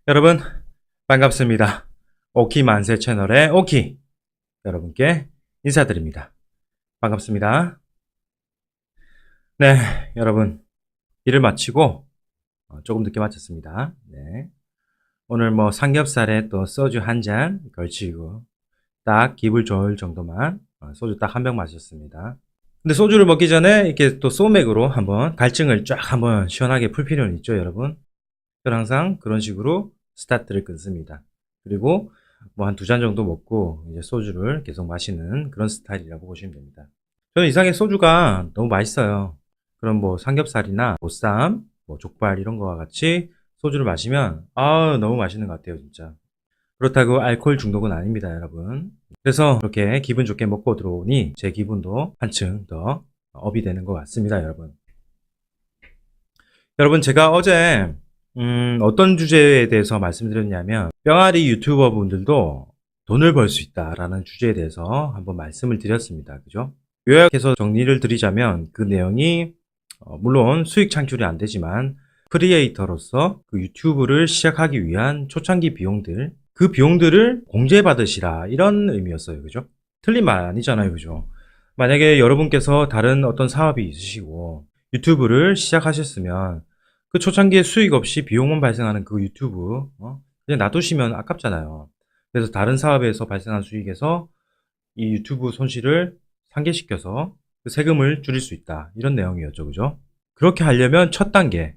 여러분 반갑습니다. 오키 만세 채널의 오키 여러분께 인사드립니다. 반갑습니다. 네, 여러분 일을 마치고 조금 늦게 마쳤습니다. 네, 오늘 뭐 삼겹살에 또 소주 한 잔 걸치고 딱 기분 좋을 정도만 소주 딱 한 병 마셨습니다. 근데 소주를 먹기 전에 이렇게 또 소맥으로 한번 갈증을 쫙 한번 시원하게 풀 필요는 있죠, 여러분. 저는 항상 그런 식으로 스타트를 끊습니다. 그리고 뭐 한 두 잔 정도 먹고 이제 소주를 계속 마시는 그런 스타일이라고 보시면 됩니다. 저는 이상하게 소주가 너무 맛있어요. 그럼 뭐 삼겹살이나 보쌈, 뭐 족발 이런 거와 같이 소주를 마시면 너무 맛있는 것 같아요, 진짜. 그렇다고 알코올 중독은 아닙니다, 여러분. 그래서 그렇게 기분 좋게 먹고 들어오니 제 기분도 한층 더 업이 되는 것 같습니다, 여러분. 여러분, 제가 어제 어떤 주제에 대해서 말씀드렸냐면 뿅아리 유튜버 분들도 돈을 벌 수 있다라는 주제에 대해서 한번 말씀을 드렸습니다. 그죠? 요약해서 정리를 드리자면 그 내용이 물론 수익 창출이 안 되지만 크리에이터로서 그 유튜브를 시작하기 위한 초창기 비용들, 그 비용들을 공제받으시라 이런 의미였어요. 그죠? 틀린 말 아니잖아요. 그죠? 만약에 여러분께서 다른 어떤 사업이 있으시고 유튜브를 시작하셨으면 그 초창기에 수익 없이 비용만 발생하는 그 유튜브 그냥 놔두시면 아깝잖아요. 그래서 다른 사업에서 발생한 수익에서 이 유튜브 손실을 상계시켜서 그 세금을 줄일 수 있다. 이런 내용이었죠. 그죠? 그렇게 하려면 첫 단계,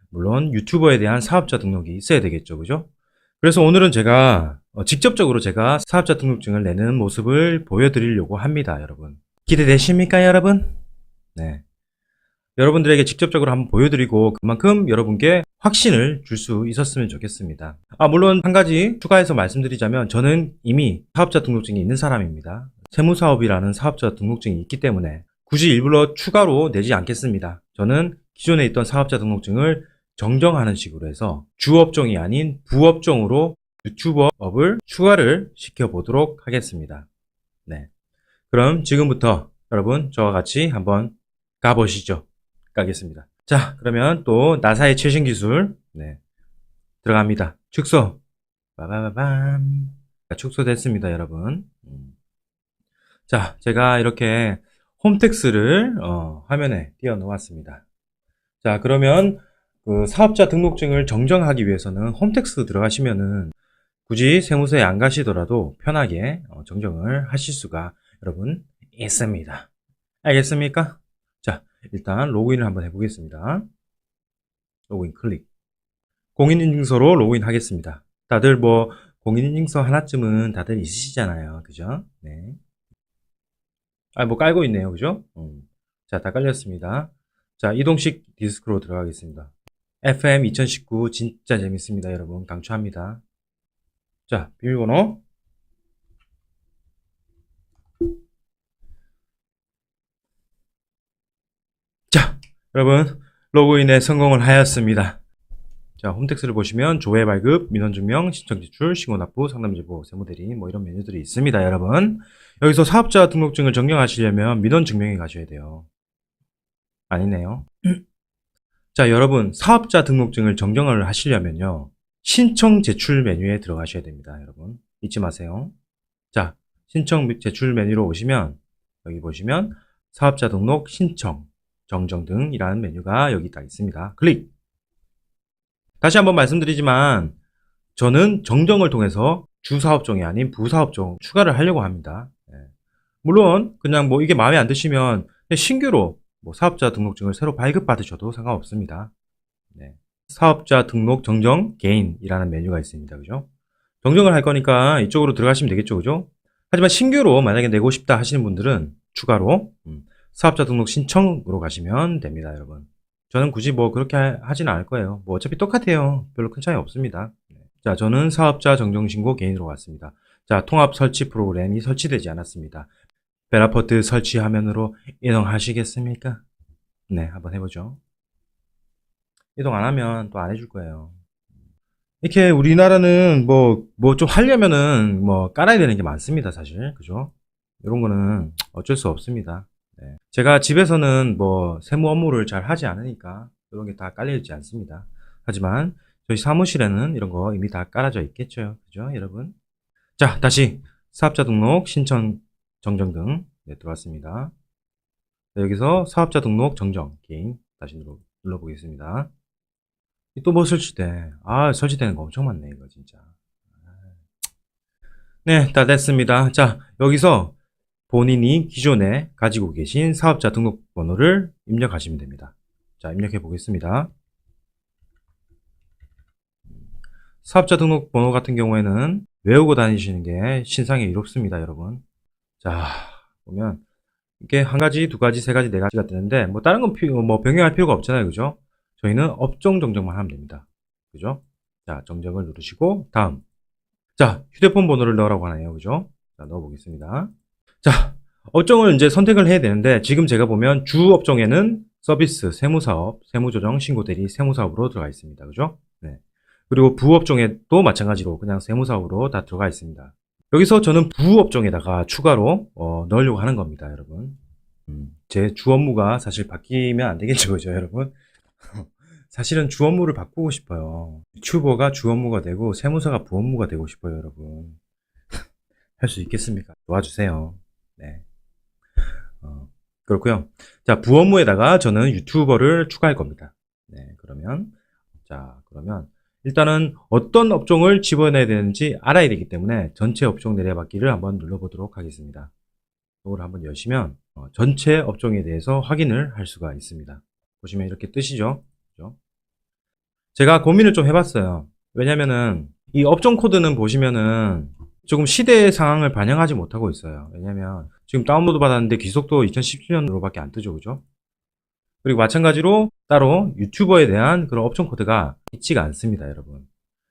물론 유튜버에 대한 사업자 등록이 있어야 되겠죠. 그죠? 그래서 오늘은 제가 직접적으로 제가 사업자 등록증을 내는 모습을 보여드리려고 합니다. 여러분. 기대되십니까, 여러분? 네. 여러분들에게 직접적으로 한번 보여드리고 그만큼 여러분께 확신을 줄 수 있었으면 좋겠습니다. 물론 한 가지 추가해서 말씀드리자면 저는 이미 사업자 등록증이 있는 사람입니다. 세무사업이라는 사업자 등록증이 있기 때문에 굳이 일부러 추가로 내지 않겠습니다. 저는 기존에 있던 사업자 등록증을 정정하는 식으로 해서 주업종이 아닌 부업종으로 유튜버업을 추가를 시켜보도록 하겠습니다. 네. 그럼 지금부터 여러분 저와 같이 한번 가보시죠. 가겠습니다. 자, 그러면 또 나사의 최신 기술 들어갑니다. 축소. 빠바바밤. 축소됐습니다, 여러분. 자, 제가 이렇게 홈택스를 화면에 띄워 놓았습니다. 자, 그러면 그 사업자 등록증을 정정하기 위해서는 홈택스 들어가시면은 굳이 세무서에 안 가시더라도 편하게 정정을 하실 수가 여러분 있습니다. 알겠습니까? 자, 일단 로그인을 한번 해보겠습니다. 로그인 클릭. 공인인증서로 로그인 하겠습니다. 다들 뭐 공인인증서 하나쯤은 다들 있으시잖아요. 그죠? 네. 뭐 깔고 있네요. 그죠? 자, 다 깔렸습니다. 자, 이동식 디스크로 들어가겠습니다. FM 2019 진짜 재밌습니다. 여러분 강추합니다. 자, 비밀번호. 자, 여러분 로그인에 성공을 하였습니다. 자, 홈택스를 보시면 조회 발급, 민원증명, 신청 지출, 신고납부, 상담제보, 세무대리 뭐 이런 메뉴들이 있습니다. 여러분 여기서 사업자 등록증을 정정하시려면 민원증명에 가셔야 돼요. 아니네요. 자, 여러분 사업자 등록증을 정정을 하시려면요 신청 제출 메뉴에 들어가셔야 됩니다. 여러분 잊지 마세요. 자, 신청 제출 메뉴로 오시면 여기 보시면 사업자 등록 신청 정정 등이라는 메뉴가 여기 딱 있습니다. 클릭. 다시 한번 말씀드리지만 저는 정정을 통해서 주사업종이 아닌 부사업종 추가를 하려고 합니다. 물론 그냥 뭐 이게 마음에 안 드시면 신규로 뭐 사업자 등록증을 새로 발급받으셔도 상관없습니다. 사업자 등록 정정 개인이라는 메뉴가 있습니다. 그죠? 정정을 할 거니까 이쪽으로 들어가시면 되겠죠. 그죠? 하지만 신규로 만약에 내고 싶다 하시는 분들은 추가로 사업자 등록 신청으로 가시면 됩니다. 여러분 저는 굳이 뭐 그렇게 하지는 않을 거예요. 뭐 어차피 똑같아요. 별로 큰 차이 없습니다. 자, 저는 사업자 정정신고 개인으로 갔습니다. 자, 통합 설치 프로그램이 설치되지 않았습니다. 베라포트 설치 화면으로 이동하시겠습니까? 네, 한번 해보죠. 이동 안 하면 또 안 해줄 거예요. 이렇게 우리나라는 뭐 좀 하려면은 뭐 깔아야 되는 게 많습니다, 사실. 그죠? 이런 거는 어쩔 수 없습니다. 제가 집에서는 뭐 세무 업무를 잘 하지 않으니까 이런 게 다 깔려있지 않습니다. 하지만 저희 사무실에는 이런 거 이미 다 깔아져 있겠죠. 그죠, 여러분? 자, 다시 사업자 등록, 신청, 정정 등 들어왔습니다. 여기서 사업자 등록, 정정, 게임 다시 눌러보겠습니다. 또 뭐 설치돼? 설치되는 거 엄청 많네, 이거 진짜. 네, 다 됐습니다. 자, 여기서 본인이 기존에 가지고 계신 사업자 등록번호를 입력하시면 됩니다. 자, 입력해 보겠습니다. 사업자 등록번호 같은 경우에는 외우고 다니시는 게 신상에 이롭습니다, 여러분. 자, 보면 이게 한 가지, 두 가지, 세 가지, 네 가지가 뜨는데 뭐 다른 건 변경할 필요가 없잖아요, 그죠? 저희는 업종 정정만 하면 됩니다, 그죠? 자, 정정을 누르시고 다음. 자, 휴대폰 번호를 넣으라고 하네요, 그죠? 자, 넣어보겠습니다. 자, 업종을 이제 선택을 해야 되는데 지금 제가 보면 주 업종에는 서비스, 세무사업, 세무조정, 신고대리, 세무사업으로 들어가 있습니다, 그죠? 네. 그리고 부업종에도 마찬가지로 그냥 세무사업으로 다 들어가 있습니다. 여기서 저는 부업종에다가 추가로 넣으려고 하는 겁니다, 여러분. 제 주 업무가 사실 바뀌면 안 되겠죠, 그죠, 여러분? 사실은 주 업무를 바꾸고 싶어요. 유튜버가 주 업무가 되고 세무사가 부 업무가 되고 싶어요, 여러분. 할 수 있겠습니까? 도와주세요. 네. 그렇고요. 자, 부 업무에다가 저는 유튜버를 추가할 겁니다. 네, 그러면 일단은 어떤 업종을 집어넣어야 되는지 알아야 되기 때문에 전체 업종 내려받기를 한번 눌러보도록 하겠습니다. 이걸 한번 여시면 전체 업종에 대해서 확인을 할 수가 있습니다. 보시면 이렇게 뜨시죠? 그죠? 제가 고민을 좀 해봤어요. 왜냐면은 이 업종 코드는 보시면은 조금 시대의 상황을 반영하지 못하고 있어요. 왜냐면 지금 다운로드 받았는데 귀속도 2017년으로밖에 안 뜨죠, 그죠? 그리고 마찬가지로 따로 유튜버에 대한 그런 업종 코드가 있지가 않습니다, 여러분.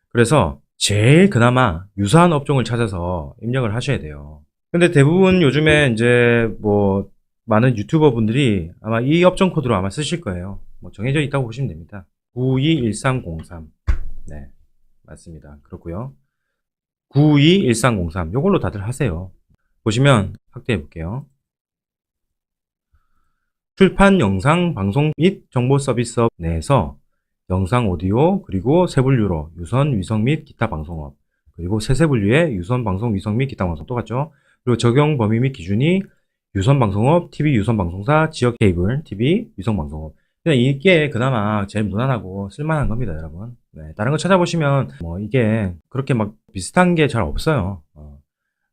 그래서 제일 그나마 유사한 업종을 찾아서 입력을 하셔야 돼요. 근데 대부분 요즘에 이제 뭐 많은 유튜버 분들이 아마 이 업종 코드로 아마 쓰실 거예요. 뭐 정해져 있다고 보시면 됩니다. 921303. 네, 맞습니다. 그렇고요. 921303. 요걸로 다들 하세요. 보시면 확대해 볼게요. 출판 영상 방송 및 정보 서비스업 내에서 영상 오디오 그리고 세 분류로 유선 위성 및 기타 방송업 그리고 세세 분류의 유선 방송 위성 및 기타 방송 똑같죠. 그리고 적용 범위 및 기준이 유선 방송업, TV 유선 방송사, 지역 케이블, TV 유선 방송업. 그냥 이게 그나마 제일 무난하고 쓸만한 겁니다, 여러분. 네, 다른 거 찾아보시면 뭐 이게 그렇게 막 비슷한 게 잘 없어요.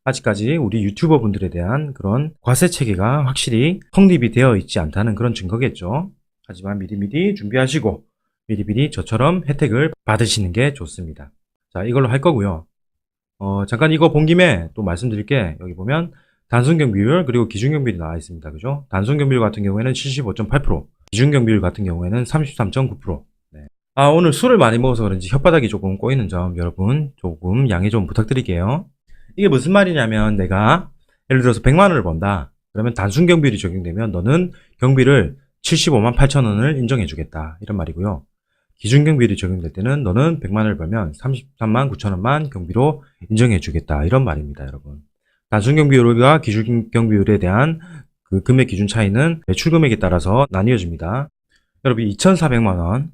아직까지 우리 유튜버 분들에 대한 그런 과세 체계가 확실히 성립이 되어 있지 않다는 그런 증거겠죠. 하지만 미리미리 준비하시고 미리미리 저처럼 혜택을 받으시는 게 좋습니다. 자, 이걸로 할 거고요. 잠깐 이거 본 김에 또 말씀드릴 게 여기 보면 단순 경비율 그리고 기준 경비율이 나와 있습니다. 그죠? 단순 경비율 같은 경우에는 75.8%, 기준 경비율 같은 경우에는 33.9%. 네. 오늘 술을 많이 먹어서 그런지 혓바닥이 조금 꼬이는 점 여러분 조금 양해 좀 부탁드릴게요. 이게 무슨 말이냐면 내가 예를 들어서 100만 원을 번다. 그러면 단순 경비율이 적용되면 너는 경비를 75만 8천 원을 인정해 주겠다. 이런 말이고요. 기준 경비율이 적용될 때는 너는 100만 원을 벌면 33만 9천 원만 경비로 인정해 주겠다. 이런 말입니다, 여러분. 단순 경비율과 기준 경비율에 대한 그 금액 기준 차이는 매출 금액에 따라서 나뉘어집니다. 여러분 2,400만 원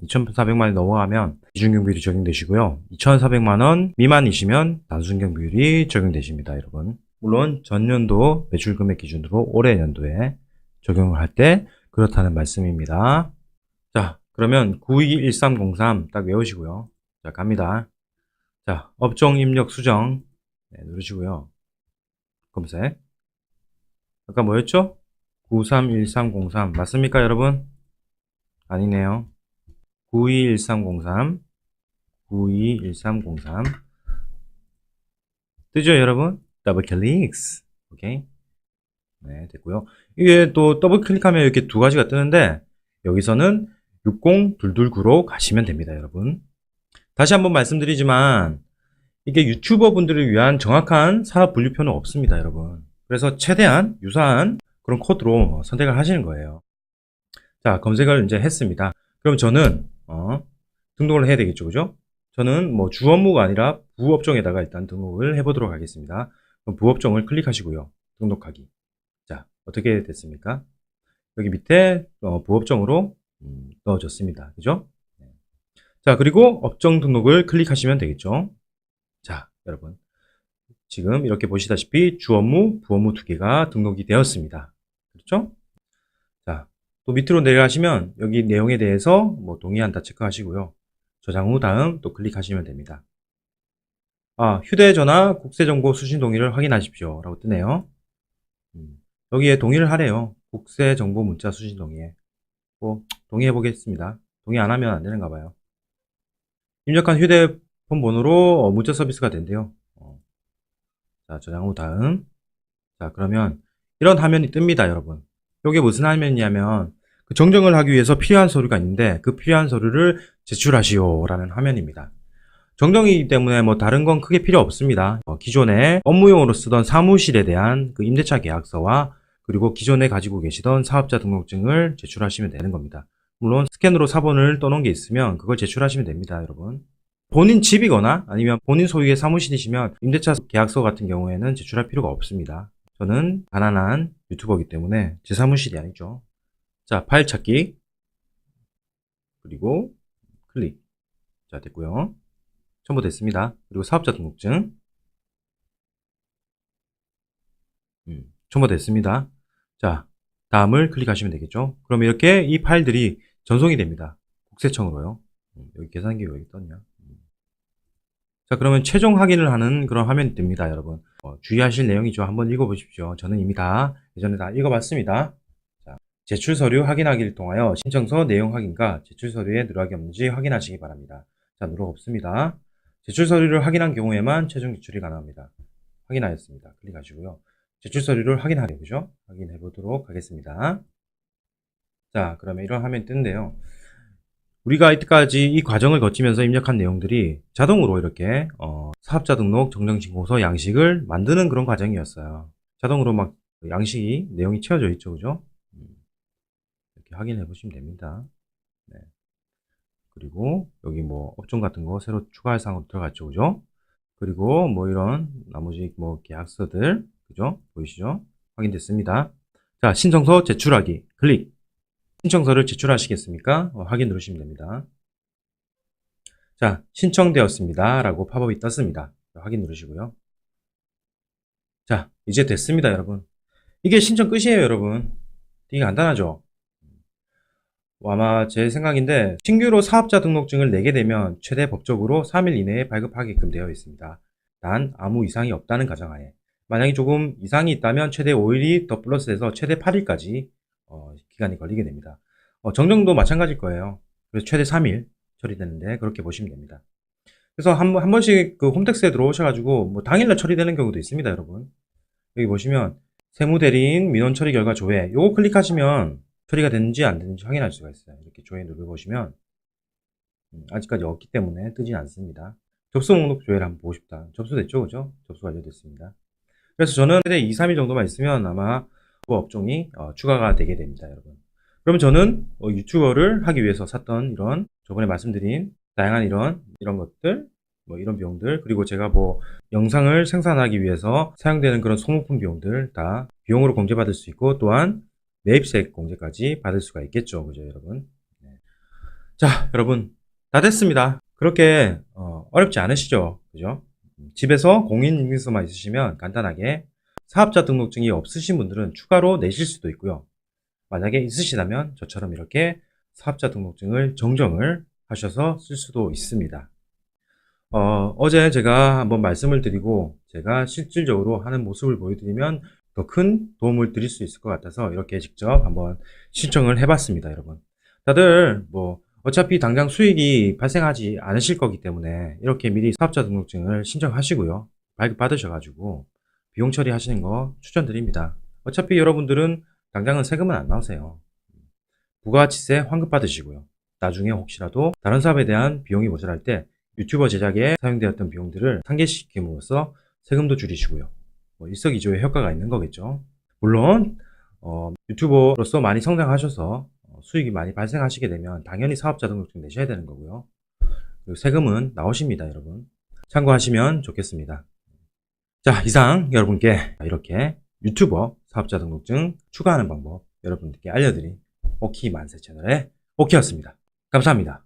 2,400만 원이 넘어가면 기준경비율이 적용되시고요. 2,400만 원 미만이시면 단순경비율이 적용되십니다, 여러분. 물론 전년도 매출금액 기준으로 올해 연도에 적용을 할 때 그렇다는 말씀입니다. 자, 그러면 921303 딱 외우시고요. 자, 갑니다. 자, 업종 입력 수정 누르시고요. 검색. 아까 뭐였죠? 931303 맞습니까, 여러분? 아니네요. 921303 921303 뜨죠, 여러분? 더블 클릭스. 오케이. 네, 됐고요. 이게 또 더블 클릭하면 이렇게 두 가지가 뜨는데 여기서는 60229로 가시면 됩니다, 여러분. 다시 한번 말씀드리지만 이게 유튜버 분들을 위한 정확한 사업 분류표는 없습니다, 여러분. 그래서 최대한 유사한 그런 코드로 선택을 하시는 거예요. 자, 검색을 이제 했습니다. 그럼 저는 등록을 해야 되겠죠, 그죠? 저는 뭐 주 업무가 아니라 부업종에다가 일단 등록을 해보도록 하겠습니다. 그럼 부업종을 클릭하시고요. 등록하기. 자, 어떻게 됐습니까? 여기 밑에 부업종으로 넣어줬습니다. 그죠? 네. 자, 그리고 업종 등록을 클릭하시면 되겠죠. 자, 여러분. 지금 이렇게 보시다시피 주 업무, 부업무 두 개가 등록이 되었습니다. 그렇죠? 자, 또 밑으로 내려가시면 여기 내용에 대해서 뭐 동의한다 체크하시고요. 저장 후 다음 또 클릭하시면 됩니다. 휴대전화 국세정보 수신 동의를 확인하십시오. 라고 뜨네요. 여기에 동의를 하래요. 국세정보 문자 수신 동의에. 동의해 보겠습니다. 동의 안 하면 안 되는가 봐요. 입력한 휴대폰 번호로 문자 서비스가 된대요. 자, 저장 후 다음. 자, 그러면 이런 화면이 뜹니다, 여러분. 이게 무슨 화면이냐면 그 정정을 하기 위해서 필요한 서류가 있는데 그 필요한 서류를 제출하시오라는 화면입니다. 정정이기 때문에 뭐 다른 건 크게 필요 없습니다. 기존에 업무용으로 쓰던 사무실에 대한 그 임대차 계약서와 그리고 기존에 가지고 계시던 사업자 등록증을 제출하시면 되는 겁니다. 물론 스캔으로 사본을 떠놓은 게 있으면 그걸 제출하시면 됩니다, 여러분. 본인 집이거나 아니면 본인 소유의 사무실이시면 임대차 계약서 같은 경우에는 제출할 필요가 없습니다. 저는 가난한 유튜버이기 때문에 제 사무실이 아니죠. 자, 파일 찾기. 그리고 클릭. 자, 됐고요. 첨부됐습니다. 그리고 사업자 등록증. 첨부됐습니다. 자, 다음을 클릭하시면 되겠죠. 그럼 이렇게 이 파일들이 전송이 됩니다. 국세청으로요. 여기 계산기 왜 여기 떴냐. 자, 그러면 최종 확인을 하는 그런 화면이 뜹니다, 여러분. 주의하실 내용이죠. 한번 읽어보십시오. 저는 이미 예전에 다 읽어봤습니다. 자, 제출 서류 확인하기를 통하여 신청서 내용 확인과 제출 서류에 누락이 없는지 확인하시기 바랍니다. 자, 누락 없습니다. 제출 서류를 확인한 경우에만 최종 제출이 가능합니다. 확인하였습니다. 클릭하시고요. 제출 서류를 확인하려 보죠. 확인해 보도록 하겠습니다. 자, 그러면 이런 화면이 뜨는데요. 우리가 이때까지 이 과정을 거치면서 입력한 내용들이 자동으로 이렇게 사업자 등록 정정신고서 양식을 만드는 그런 과정이었어요. 자동으로 막 양식이 내용이 채워져 있죠, 그죠? 이렇게 확인해 보시면 됩니다. 네. 그리고 여기 뭐 업종 같은 거 새로 추가할 사항으로 들어갔죠, 그죠? 그리고 뭐 이런 나머지 뭐 계약서들, 그죠? 보이시죠? 확인됐습니다. 자, 신청서 제출하기 클릭. 신청서를 제출하시겠습니까? 확인 누르시면 됩니다. 자, 신청되었습니다. 라고 팝업이 떴습니다. 확인 누르시고요. 자, 이제 됐습니다, 여러분. 이게 신청 끝이에요, 여러분. 되게 간단하죠? 아마 제 생각인데 신규로 사업자 등록증을 내게 되면 최대 법적으로 3일 이내에 발급하게끔 되어 있습니다. 단 아무 이상이 없다는 가정하에 만약에 조금 이상이 있다면 최대 5일이 더 플러스해서 최대 8일까지 기간이 걸리게 됩니다. 정정도 마찬가지일 거예요. 그래서 최대 3일 처리되는데 그렇게 보시면 됩니다. 그래서 한 번씩 그 홈택스에 들어오셔가지고 뭐 당일날 처리되는 경우도 있습니다, 여러분. 여기 보시면 세무대리인 민원 처리 결과 조회 요거 클릭하시면 처리가 됐는지 안 됐는지 확인할 수가 있어요. 이렇게 조회 눌러보시면 아직까지 없기 때문에 뜨진 않습니다. 접수 목록 조회를 한번 보고 싶다. 접수됐죠, 그죠? 접수 완료됐습니다. 그래서 저는 최대 2, 3일 정도만 있으면 아마 그 업종이 추가가 되게 됩니다, 여러분. 그러면 저는 유튜버를 하기 위해서 샀던 이런 저번에 말씀드린 다양한 이런 것들, 뭐 이런 비용들, 그리고 제가 뭐 영상을 생산하기 위해서 사용되는 그런 소모품 비용들 다 비용으로 공제받을 수 있고 또한 매입세 공제까지 받을 수가 있겠죠, 그죠, 여러분? 네. 자, 여러분 다 됐습니다. 그렇게 어렵지 않으시죠, 그죠? 집에서 공인인증서만 있으시면 간단하게 사업자 등록증이 없으신 분들은 추가로 내실 수도 있고요. 만약에 있으시다면 저처럼 이렇게 사업자 등록증을 정정을 하셔서 쓸 수도 있습니다. 어제 제가 한번 말씀을 드리고 제가 실질적으로 하는 모습을 보여드리면 더 큰 도움을 드릴 수 있을 것 같아서 이렇게 직접 한번 신청을 해봤습니다, 여러분. 다들 뭐 어차피 당장 수익이 발생하지 않으실 거기 때문에 이렇게 미리 사업자 등록증을 신청하시고요. 발급받으셔가지고 비용 처리하시는 거 추천드립니다. 어차피 여러분들은 당장은 세금은 안 나오세요. 부가가치세 환급 받으시고요. 나중에 혹시라도 다른 사업에 대한 비용이 모자랄 때 유튜버 제작에 사용되었던 비용들을 상계시킴으로써 세금도 줄이시고요. 일석이조의 효과가 있는 거겠죠. 물론 유튜버로서 많이 성장하셔서 수익이 많이 발생하시게 되면 당연히 사업자 등록증 내셔야 되는 거고요. 그리고 세금은 나오십니다, 여러분. 참고하시면 좋겠습니다. 자, 이상 여러분께 이렇게 유튜버 사업자 등록증 추가하는 방법 여러분들께 알려드린 오키 만세 채널의 오키였습니다. 감사합니다.